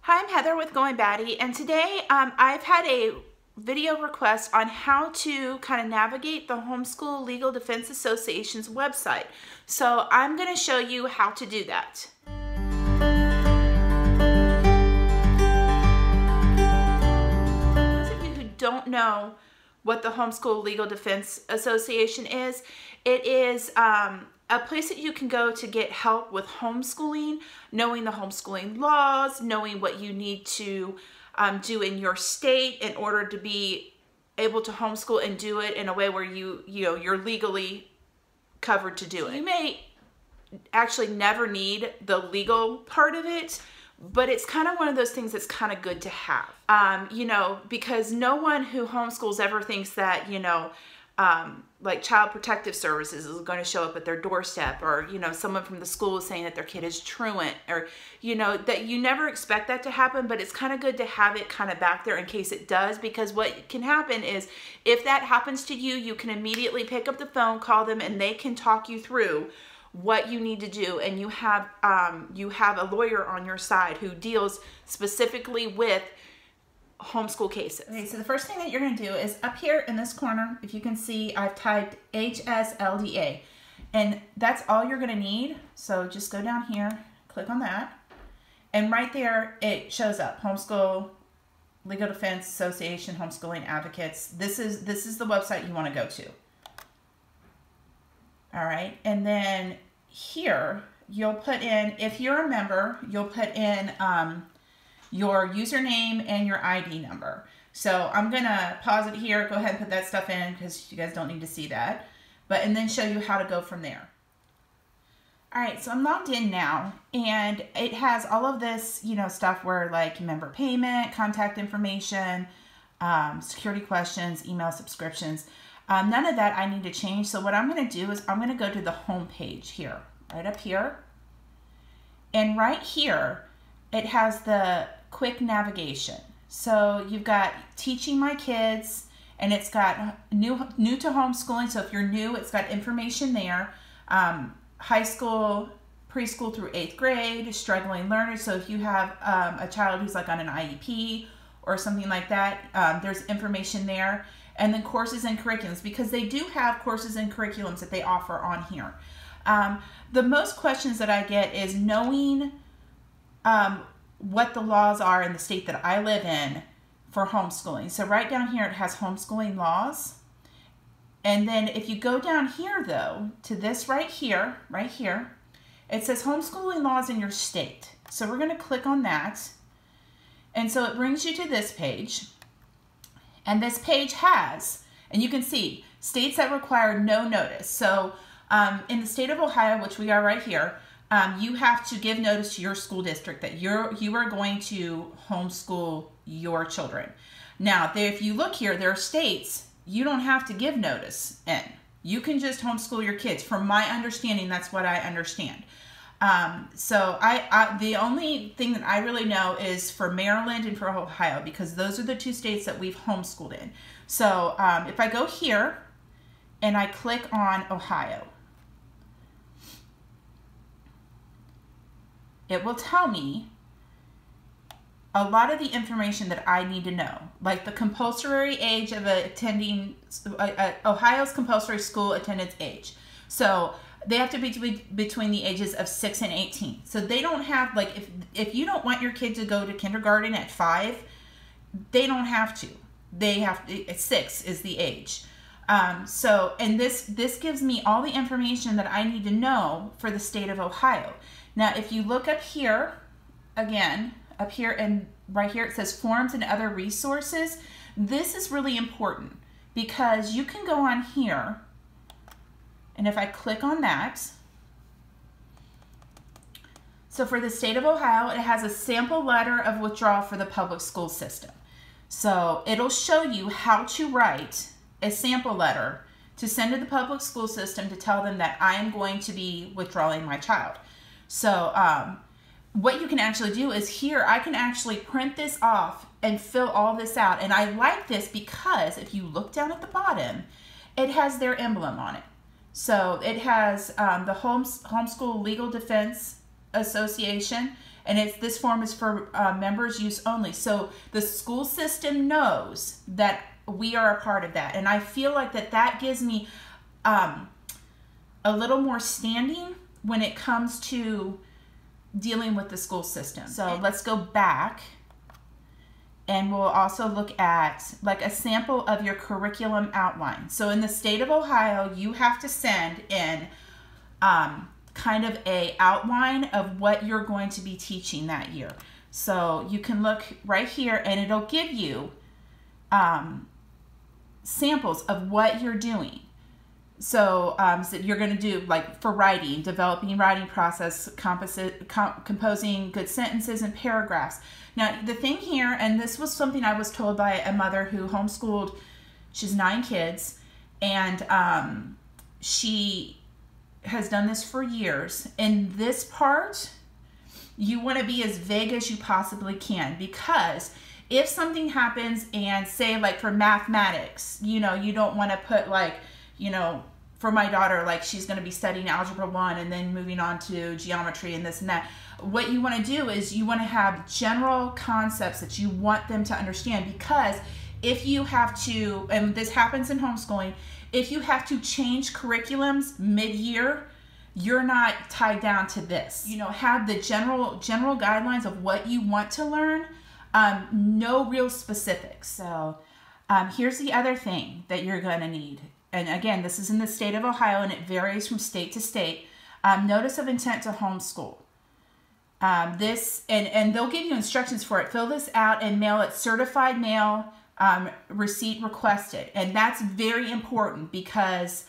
Hi, I'm Heather with Going Batty, and today I've had a video request on how to kind of navigate the Homeschool Legal Defense Association's website. So I'm going to show you how to do that. Those of you who don't know what the Homeschool Legal Defense Association is, it is a place that you can go to get help with homeschooling, knowing the homeschooling laws, knowing what you need to do in your state in order to be able to homeschool and do it in a way where you're legally covered to do it. You may actually never need the legal part of it, but it's kind of one of those things that's kind of good to have. Because no one who homeschools ever thinks that, like Child Protective Services is going to show up at their doorstep, or, someone from the school is saying that their kid is truant, or, that you never expect that to happen, but it's kind of good to have it kind of back there in case it does, because what can happen is if that happens to you, you can immediately pick up the phone, call them, and they can talk you through what you need to do, and you have a lawyer on your side who deals specifically with homeschool cases. Okay, so the first thing that you're going to do is up here in this corner, if you can see, I've typed HSLDA, and that's all you're going to need. So just go down here, click on that, and right there it shows up, Homeschool Legal Defense Association, Homeschooling Advocates. This is the website you want to go to. All right, and then here you'll put in, if you're a member, you'll put in your username and your ID number. So I'm gonna pause it here, go ahead and put that stuff in because you guys don't need to see that, and then show you how to go from there. All right, so I'm logged in now, and it has all of this, stuff where like member payment, contact information, security questions, email subscriptions. None of that I need to change. So what I'm gonna do is I'm gonna go to the home page here, right up here. And right here, it has the quick navigation. So you've got teaching my kids, and it's got new to homeschooling. So if you're new, it's got information there. High school, preschool through 8th grade, struggling learners. So if you have a child who's like on an IEP or something like that, there's information there. And then courses and curriculums, because they do have courses and curriculums that they offer on here. The most questions that I get is knowing what the laws are in the state that I live in for homeschooling. So right down here it has homeschooling laws. And then if you go down here though, to this right here, it says homeschooling laws in your state. So we're gonna click on that. And so it brings you to this page. And this page has, and you can see, states that require no notice. So in the state of Ohio, which we are right here, you have to give notice to your school district that you are going to homeschool your children. Now, if you look here, there are states you don't have to give notice in. You can just homeschool your kids. From my understanding, that's what I understand. So the only thing that I really know is for Maryland and for Ohio, because those are the two states that we've homeschooled in. So if I go here and I click on Ohio, it will tell me a lot of the information that I need to know, like the compulsory age of attending, Ohio's compulsory school attendance age. So they have to be between the ages of 6 and 18. So they don't have, like, if you don't want your kid to go to kindergarten at 5, they don't have to. They have to, 6 is the age. And this gives me all the information that I need to know for the state of Ohio. Now, if you look up here, again, up here and right here, it says forms and other resources. This is really important because you can go on here, and if I click on that, so for the state of Ohio, it has a sample letter of withdrawal for the public school system. So it'll show you how to write a sample letter to send to the public school system to tell them that I am going to be withdrawing my child. So what you can actually do is here, I can actually print this off and fill all this out. And I like this because if you look down at the bottom, it has their emblem on it. So it has the Homeschool Legal Defense Association, And this form is for members use only. So the school system knows that we are a part of that. And I feel like that gives me a little more standing when it comes to dealing with the school system. So let's go back, and we'll also look at like a sample of your curriculum outline. So in the state of Ohio, you have to send in kind of a outline of what you're going to be teaching that year. So you can look right here, and it'll give you samples of what you're doing. So, so you're going to do, like, for writing, developing writing process, composing good sentences and paragraphs. Now, the thing here, and this was something I was told by a mother who homeschooled, she's 9 kids, and she has done this for years. In this part, you want to be as vague as you possibly can, because if something happens, and say, like, for mathematics, you know, you don't want to put, like, you know, for my daughter, like, she's going to be studying Algebra 1 and then moving on to geometry and this and that. What you want to do is you want to have general concepts that you want them to understand, because if you have to, and this happens in homeschooling, if you have to change curriculums mid-year, you're not tied down to this. You know, have the general guidelines of what you want to learn, no real specifics. So here's the other thing that you're going to need. And again, this is in the state of Ohio, and it varies from state to state. Notice of intent to homeschool. This, and they'll give you instructions for it. Fill this out and mail it certified mail, receipt requested. And that's very important, because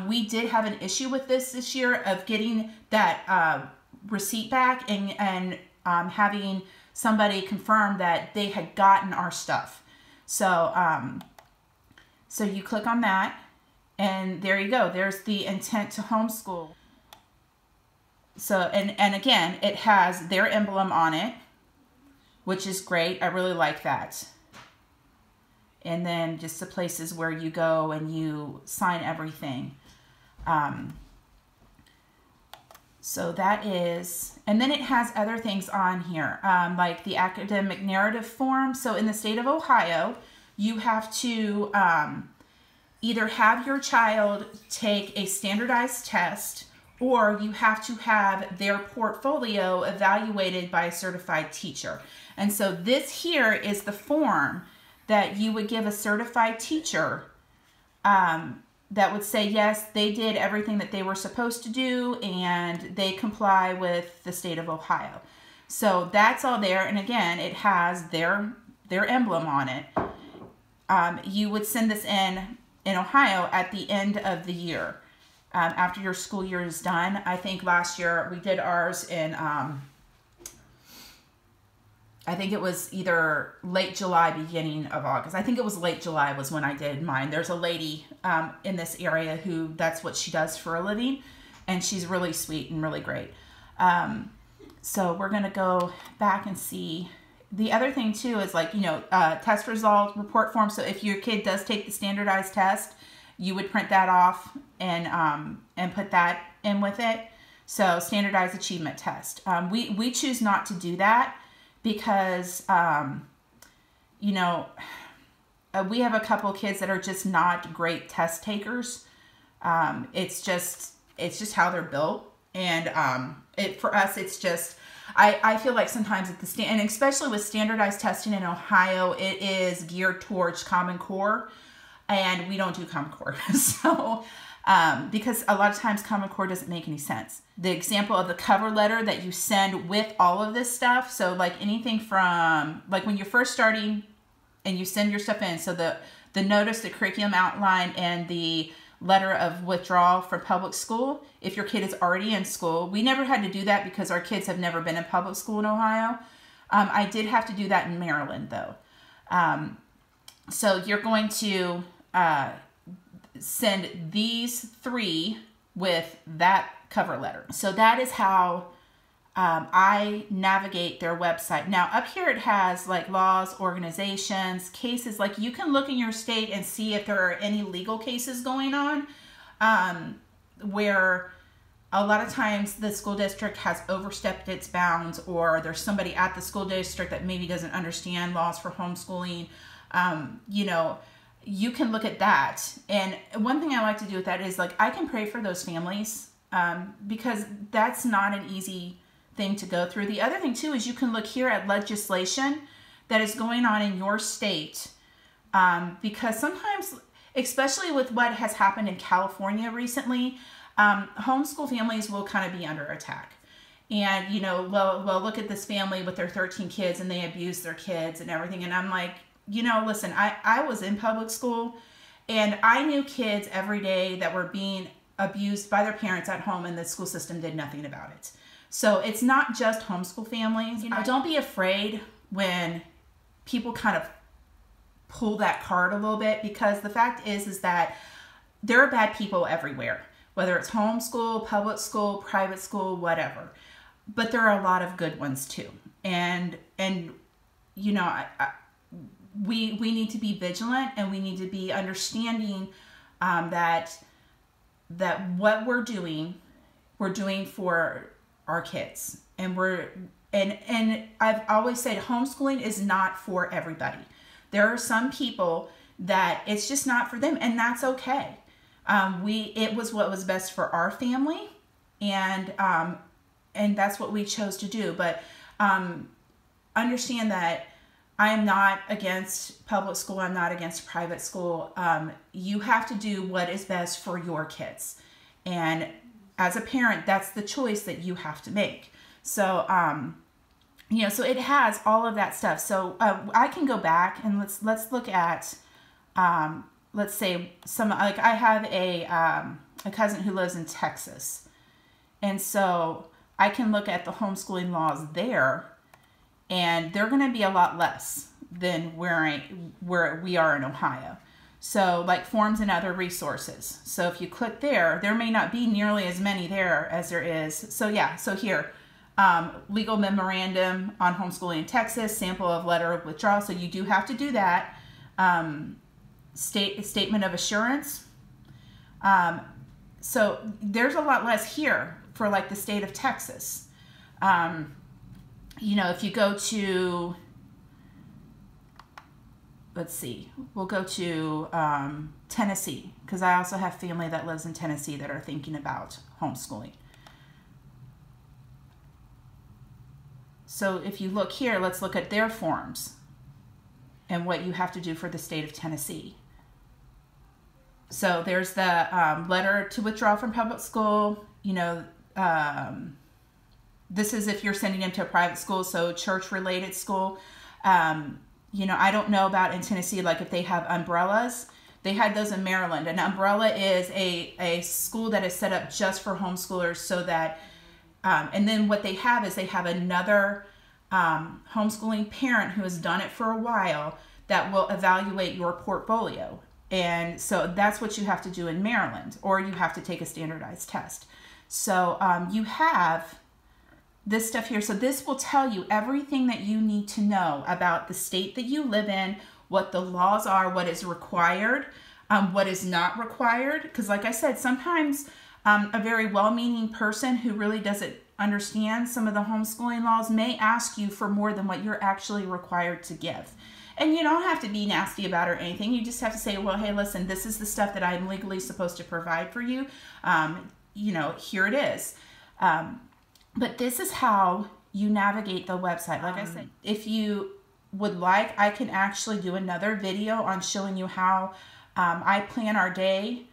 we did have an issue with this year of getting that receipt back and having somebody confirm that they had gotten our stuff. So, so you click on that, and there you go. There's the intent to homeschool. So, and again, it has their emblem on it, which is great. I really like that. And then just the places where you go and you sign everything. So that is, and then it has other things on here, like the academic narrative form. So in the state of Ohio, you have to either have your child take a standardized test, or you have to have their portfolio evaluated by a certified teacher. And so this here is the form that you would give a certified teacher that would say, yes, they did everything that they were supposed to do, and they comply with the state of Ohio. So that's all there. And again, it has their emblem on it. You would send this in Ohio at the end of the year, after your school year is done. I think last year we did ours in, I think it was either late July, beginning of August. I think it was late July was when I did mine. There's a lady in this area who that's what she does for a living, and she's really sweet and really great. So we're going to go back and see. The other thing too is, like, you know, test result report form. So if your kid does take the standardized test, you would print that off and put that in with it. So standardized achievement test. We choose not to do that because, you know, we have a couple kids that are just not great test takers. It's just how they're built. And for us, it's just, I feel like sometimes at the and especially with standardized testing in Ohio, it is geared towards Common Core, and we don't do Common Core. So, because a lot of times Common Core doesn't make any sense. The example of the cover letter that you send with all of this stuff, so like anything from, like when you're first starting and you send your stuff in, so the notice, the curriculum outline, and the letter of withdrawal from public school, if your kid is already in school. We never had to do that because our kids have never been in public school in Ohio. I did have to do that in Maryland, though. So you're going to send these 3 with that cover letter. So that is how I navigate their website. Now up here it has like laws, organizations, cases. Like you can look in your state and see if there are any legal cases going on where a lot of times the school district has overstepped its bounds, or there's somebody at the school district that maybe doesn't understand laws for homeschooling. You know, you can look at that. And one thing I like to do with that is, like, I can pray for those families, because that's not an easy thing to go through. The other thing too is you can look here at legislation that is going on in your state, because sometimes, especially with what has happened in California recently, homeschool families will kind of be under attack. And, you know, well, look at this family with their 13 kids and they abuse their kids and everything. And I'm like, you know, listen, I was in public school and I knew kids every day that were being abused by their parents at home, and the school system did nothing about it. So it's not just homeschool families. You know, don't be afraid when people kind of pull that card a little bit, because the fact is that there are bad people everywhere, whether it's homeschool, public school, private school, whatever. But there are a lot of good ones too. And you know, we need to be vigilant, and we need to be understanding that what we're doing for our kids. And I've always said homeschooling is not for everybody. There are some people that it's just not for them, and that's okay. It was what was best for our family, and that's what we chose to do. But understand that I am not against public school. I'm not against private school. You have to do what is best for your kids. And as a parent, that's the choice that you have to make. So, you know, so it has all of that stuff. So I can go back and let's look at, let's say like I have a cousin who lives in Texas. And so I can look at the homeschooling laws there, and they're going to be a lot less than where we are in Ohio. So like forms and other resources. So if you click there may not be nearly as many there as there is. So yeah, so here, legal memorandum on homeschooling in Texas, sample of letter of withdrawal. So you do have to do that. Statement of assurance. So there's a lot less here for like the state of Texas. You know, if you go to, let's see, we'll go to Tennessee, because I also have family that lives in Tennessee that are thinking about homeschooling. So if you look here, let's look at their forms and what you have to do for the state of Tennessee. So there's the letter to withdraw from public school. You know, this is if you're sending them to a private school, so church-related school. You know, I don't know about in Tennessee, like if they have umbrellas. They had those in Maryland. An umbrella is a school that is set up just for homeschoolers, so that, and then what they have is they have another homeschooling parent who has done it for a while that will evaluate your portfolio. And so that's what you have to do in Maryland, or you have to take a standardized test. So you have this stuff here. So this will tell you everything that you need to know about the state that you live in, what the laws are, what is required, what is not required. Because like I said, sometimes a very well-meaning person who really doesn't understand some of the homeschooling laws may ask you for more than what you're actually required to give. And you don't have to be nasty about it or anything. You just have to say, well, hey, listen, this is the stuff that I'm legally supposed to provide for you. You know, here it is. But this is how you navigate the website. Like I said, if you would like, I can actually do another video on showing you how I plan our day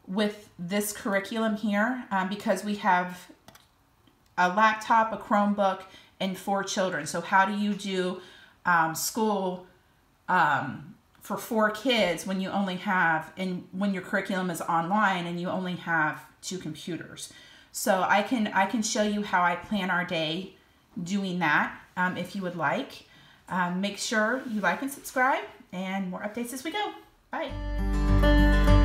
with this curriculum here, because we have a laptop, a Chromebook, and 4 children. So how do you do school for 4 kids when you only have, and when your curriculum is online and you only have 2 computers? So I can show you how I plan our day doing that if you would like. Make sure you like and subscribe, and more updates as we go. Bye.